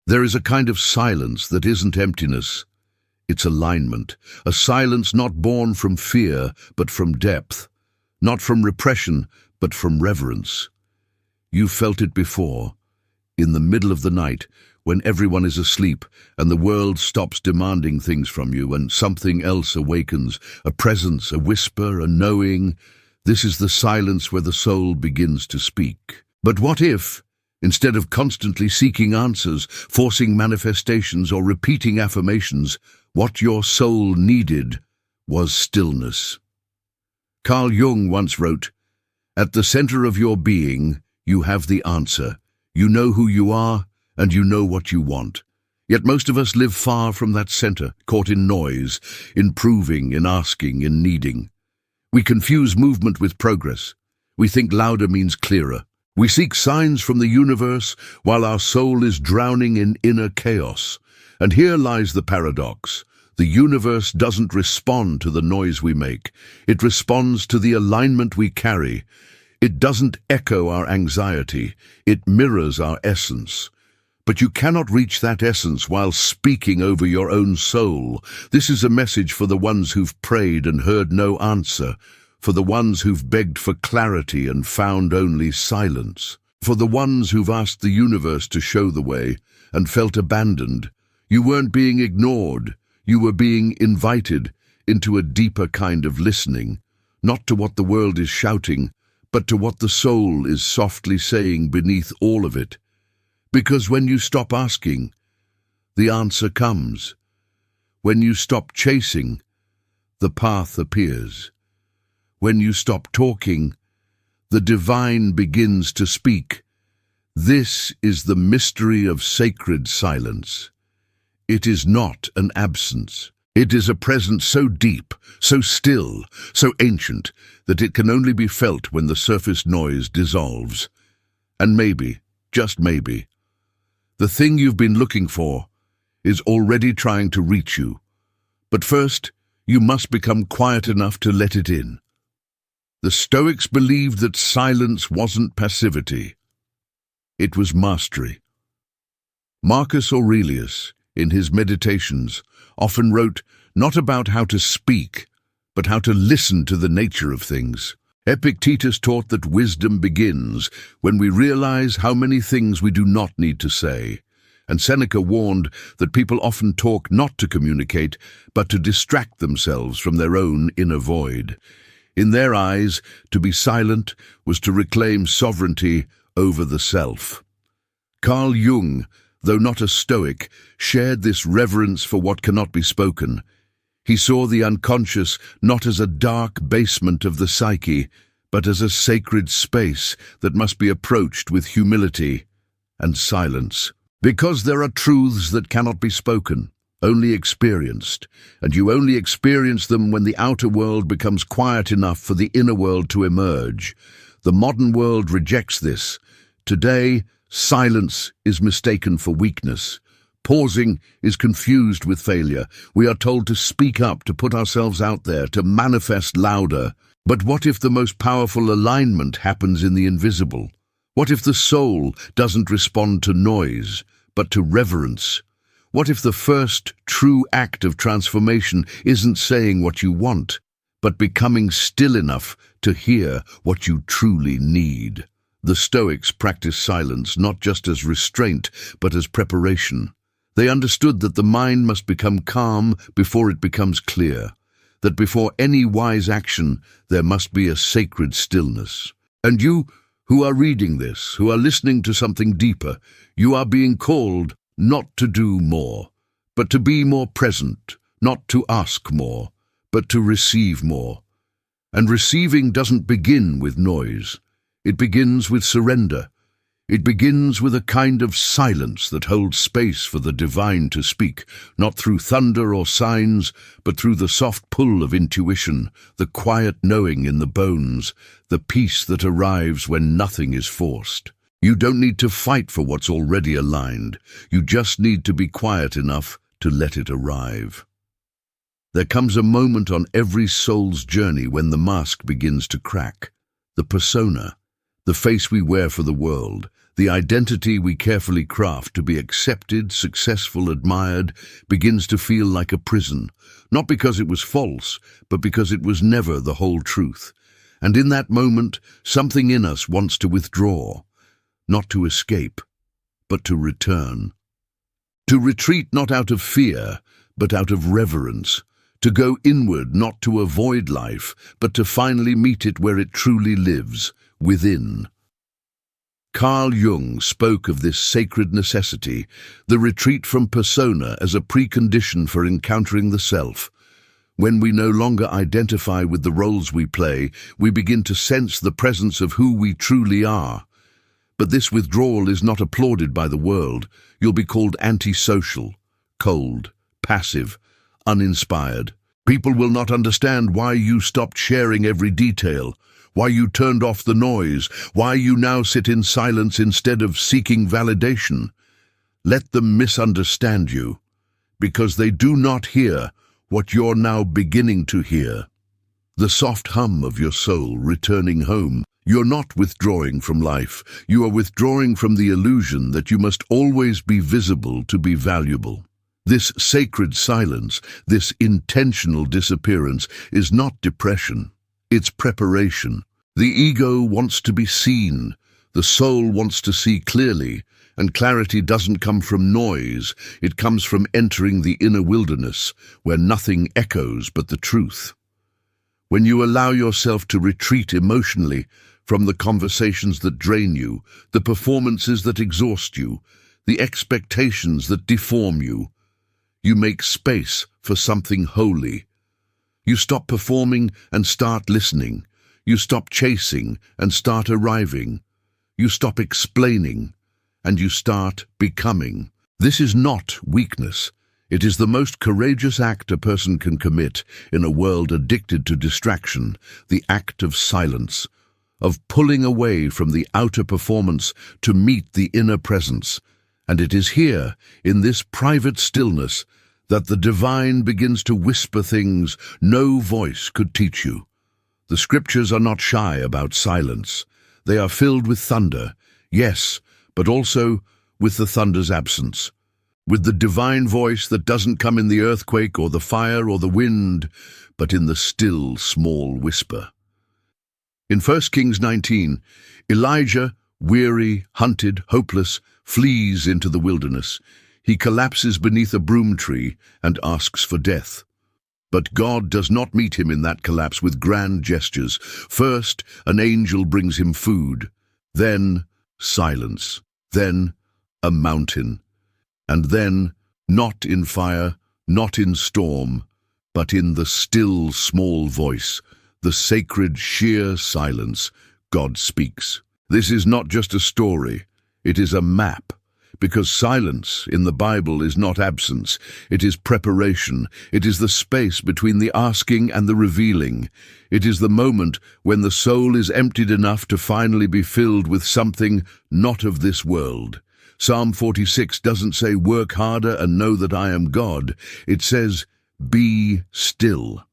There is a kind of silence that isn't emptiness. It's alignment, a silence not born from fear, but from depth, not from repression, but from reverence. You've felt it before, in the middle of the night, when everyone is asleep and the world stops demanding things from you and something else awakens, a presence, a whisper, a knowing. This is the silence where the soul begins to speak. But what if, instead of constantly seeking answers, forcing manifestations or repeating affirmations, what your soul needed was stillness? Carl Jung once wrote, "At the center of your being, you have the answer. You know who you are, and you know what you want." Yet most of us live far from that center, caught in noise, in proving, in asking, in needing. We confuse movement with progress. We think louder means clearer. We seek signs from the universe while our soul is drowning in inner chaos. And here lies the paradox. The universe doesn't respond to the noise we make. It responds to the alignment we carry. It doesn't echo our anxiety. It mirrors our essence. But you cannot reach that essence while speaking over your own soul. This is a message for the ones who've prayed and heard no answer, for the ones who've begged for clarity and found only silence, for the ones who've asked the universe to show the way and felt abandoned. You weren't being ignored. You were being invited into a deeper kind of listening, not to what the world is shouting, but to what the soul is softly saying beneath all of it. Because when you stop asking, the answer comes. When you stop chasing, the path appears. When you stop talking, the divine begins to speak. This is the mystery of sacred silence. It is not an absence. It is a presence so deep, so still, so ancient, that it can only be felt when the surface noise dissolves. And maybe, just maybe, the thing you've been looking for is already trying to reach you. But first, you must become quiet enough to let it in. The Stoics believed that silence wasn't passivity. It was mastery. Marcus Aurelius, in his Meditations, often wrote not about how to speak, but how to listen to the nature of things. Epictetus taught that wisdom begins when we realize how many things we do not need to say. And Seneca warned that people often talk not to communicate, but to distract themselves from their own inner void. In their eyes, to be silent was to reclaim sovereignty over the self. Carl Jung, though not a Stoic, shared this reverence for what cannot be spoken. He saw the unconscious not as a dark basement of the psyche, but as a sacred space that must be approached with humility and silence. Because there are truths that cannot be spoken, only experienced, and you only experience them when the outer world becomes quiet enough for the inner world to emerge. The modern world rejects this. Today, silence is mistaken for weakness. Pausing is confused with failure. We are told to speak up, to put ourselves out there, to manifest louder. But what if the most powerful alignment happens in the invisible? What if the soul doesn't respond to noise, but to reverence? What if the first true act of transformation isn't saying what you want, but becoming still enough to hear what you truly need? The Stoics practiced silence not just as restraint, but as preparation. They understood that the mind must become calm before it becomes clear, that before any wise action there must be a sacred stillness. And you, who are reading this, who are listening to something deeper, you are being called not to do more, but to be more present, not to ask more, but to receive more. And receiving doesn't begin with noise. It begins with surrender. It begins with a kind of silence that holds space for the divine to speak, not through thunder or signs, but through the soft pull of intuition, the quiet knowing in the bones, the peace that arrives when nothing is forced. You don't need to fight for what's already aligned. You just need to be quiet enough to let it arrive. There comes a moment on every soul's journey when the mask begins to crack. The persona, the face we wear for the world, The identity we carefully craft to be accepted, successful, admired, begins to feel like a prison, not because it was false, but because it was never the whole truth. And in that moment, something in us wants to withdraw, not to escape, but to return. To retreat not out of fear, but out of reverence. To go inward not to avoid life, but to finally meet it where it truly lives, within. Carl Jung spoke of this sacred necessity, the retreat from persona as a precondition for encountering the self. When we no longer identify with the roles we play, we begin to sense the presence of who we truly are. But this withdrawal is not applauded by the world. You'll be called antisocial, cold, passive, uninspired. People will not understand why you stopped sharing every detail, why you turned off the noise, why you now sit in silence instead of seeking validation. Let them misunderstand you, because they do not hear what you're now beginning to hear. The soft hum of your soul returning home. You're not withdrawing from life. You are withdrawing from the illusion that you must always be visible to be valuable. This sacred silence, this intentional disappearance, is not depression. It's preparation. The ego wants to be seen. The soul wants to see clearly, and clarity doesn't come from noise. It comes from entering the inner wilderness, where nothing echoes but the truth. When you allow yourself to retreat emotionally from the conversations that drain you, the performances that exhaust you, the expectations that deform you, you make space for something holy. You stop performing and start listening. You stop chasing and start arriving. You stop explaining and you start becoming. This is not weakness. It is the most courageous act a person can commit in a world addicted to distraction, the act of silence, of pulling away from the outer performance to meet the inner presence. And it is here, in this private stillness, that the divine begins to whisper things no voice could teach you. The scriptures are not shy about silence. They are filled with thunder, yes, but also with the thunder's absence, with the divine voice that doesn't come in the earthquake or the fire or the wind, but in the still, small whisper. In 1 Kings 19, Elijah, weary, hunted, hopeless, flees into the wilderness. He collapses beneath a broom tree and asks for death. But God does not meet him in that collapse with grand gestures. First, an angel brings him food. Then, silence. Then, a mountain. And then, not in fire, not in storm, but in the still, small voice, the sacred, sheer silence, God speaks. This is not just a story. It is a map. Because silence in the Bible is not absence, it is preparation. It is the space between the asking and the revealing. It is the moment when the soul is emptied enough to finally be filled with something not of this world. Psalm 46 doesn't say, "Work harder and know that I am God." It says, "Be still."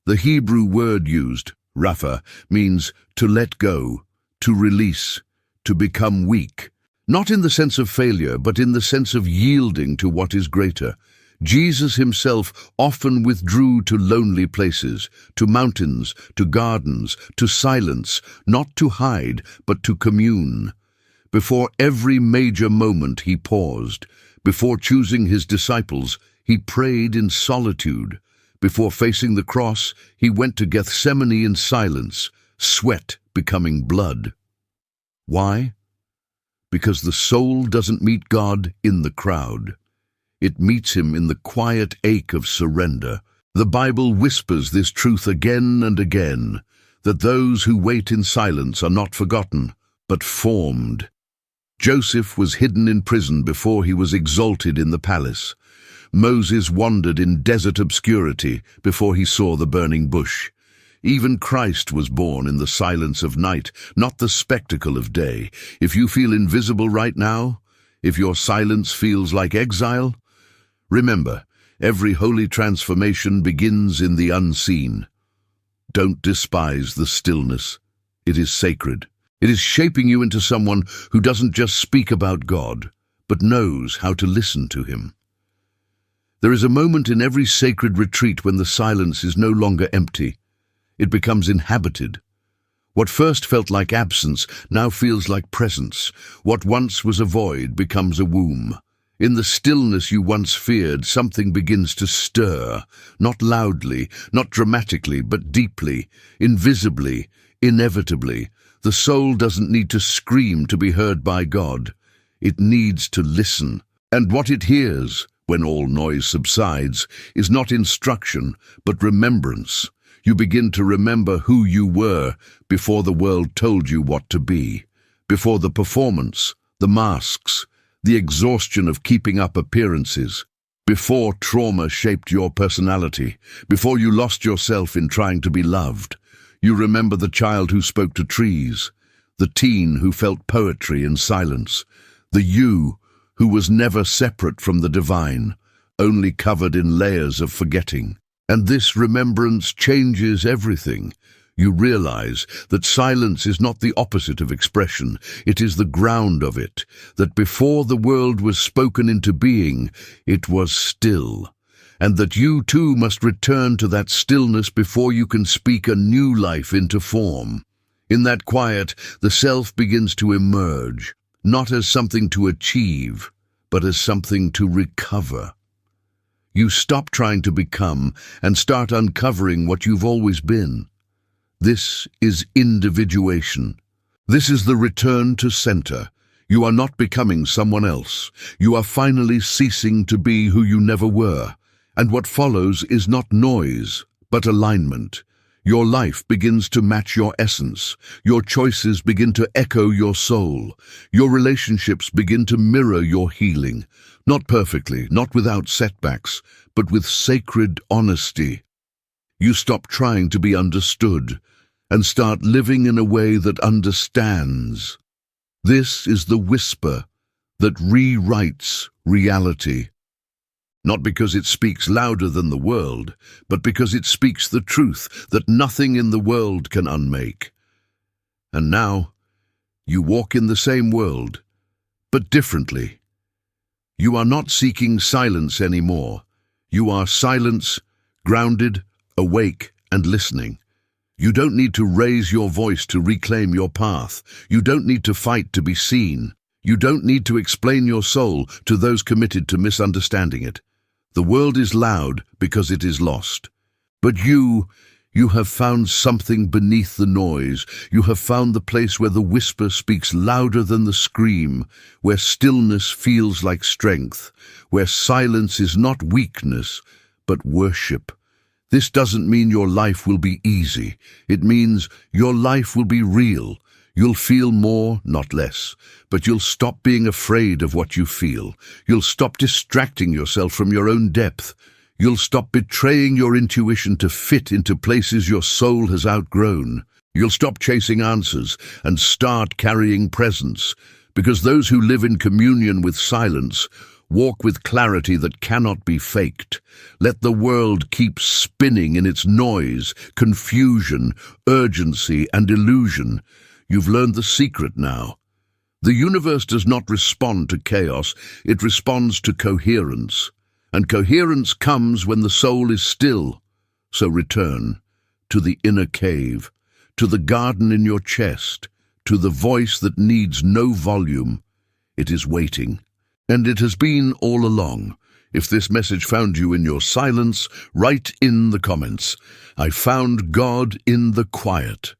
The Hebrew word used, rapha, means to let go, to release, to become weak. Not in the sense of failure, but in the sense of yielding to what is greater. Jesus himself often withdrew to lonely places, to mountains, to gardens, to silence, not to hide, but to commune. Before every major moment he paused. Before choosing his disciples, he prayed in solitude. Before facing the cross, he went to Gethsemane in silence, sweat becoming blood. Why? Because the soul doesn't meet God in the crowd. It meets him in the quiet ache of surrender. The Bible whispers this truth again and again, that those who wait in silence are not forgotten, but formed. Joseph was hidden in prison before he was exalted in the palace. Moses wandered in desert obscurity before he saw the burning bush. Even Christ was born in the silence of night, not the spectacle of day. If you feel invisible right now, if your silence feels like exile, remember, every holy transformation begins in the unseen. Don't despise the stillness. It is sacred. It is shaping you into someone who doesn't just speak about God, but knows how to listen to him. There is a moment in every sacred retreat when the silence is no longer empty. It becomes inhabited. What first felt like absence now feels like presence. What once was a void becomes a womb. In the stillness you once feared, something begins to stir, not loudly, not dramatically, but deeply, invisibly, inevitably. The soul doesn't need to scream to be heard by God. It needs to listen. And what it hears, when all noise subsides, is not instruction, but remembrance. You begin to remember who you were before the world told you what to be, before the performance, the masks, the exhaustion of keeping up appearances, before trauma shaped your personality, before you lost yourself in trying to be loved. You remember the child who spoke to trees, the teen who felt poetry in silence, the you who was never separate from the divine, only covered in layers of forgetting. And this remembrance changes everything. You realize that silence is not the opposite of expression, it is the ground of it, that before the world was spoken into being, it was still, and that you too must return to that stillness before you can speak a new life into form. In that quiet, the self begins to emerge, not as something to achieve, but as something to recover. You stop trying to become and start uncovering what you've always been. This is individuation. This is the return to center. You are not becoming someone else. You are finally ceasing to be who you never were. And what follows is not noise, but alignment. Your life begins to match your essence. Your choices begin to echo your soul. Your relationships begin to mirror your healing. Not perfectly, not without setbacks, but with sacred honesty. You stop trying to be understood and start living in a way that understands. This is the whisper that rewrites reality. Not because it speaks louder than the world, but because it speaks the truth that nothing in the world can unmake. And now, you walk in the same world, but differently. You are not seeking silence anymore. You are silence, grounded, awake, and listening. You don't need to raise your voice to reclaim your path. You don't need to fight to be seen. You don't need to explain your soul to those committed to misunderstanding it. The world is loud because it is lost. But you have found something beneath the noise. You have found the place where the whisper speaks louder than the scream, where stillness feels like strength, where silence is not weakness, but worship. This doesn't mean your life will be easy. It means your life will be real. You'll feel more, not less, but you'll stop being afraid of what you feel. You'll stop distracting yourself from your own depth. You'll stop betraying your intuition to fit into places your soul has outgrown. You'll stop chasing answers and start carrying presence, because those who live in communion with silence walk with clarity that cannot be faked. Let the world keep spinning in its noise, confusion, urgency, and illusion. You've learned the secret now. The universe does not respond to chaos, it responds to coherence. And coherence comes when the soul is still. So return to the inner cave, to the garden in your chest, to the voice that needs no volume. It is waiting. And it has been all along. If this message found you in your silence, write in the comments, "I found God in the quiet."